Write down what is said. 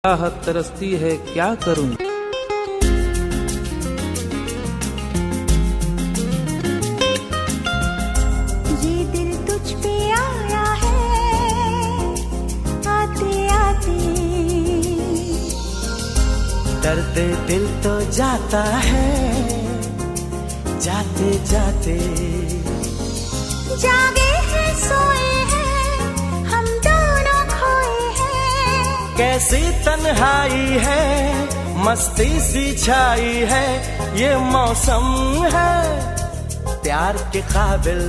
चाहत तरसती है क्या करूं। ये दिल तुझ पे आया है आते आते, दर्द दिल तो जाता है जाते जाते। जागे हैं सोए हैं हम दोनों खोए हैं, कैसी तन्हाई है मस्ती सी छाई है, ये मौसम है प्यार के काबिल।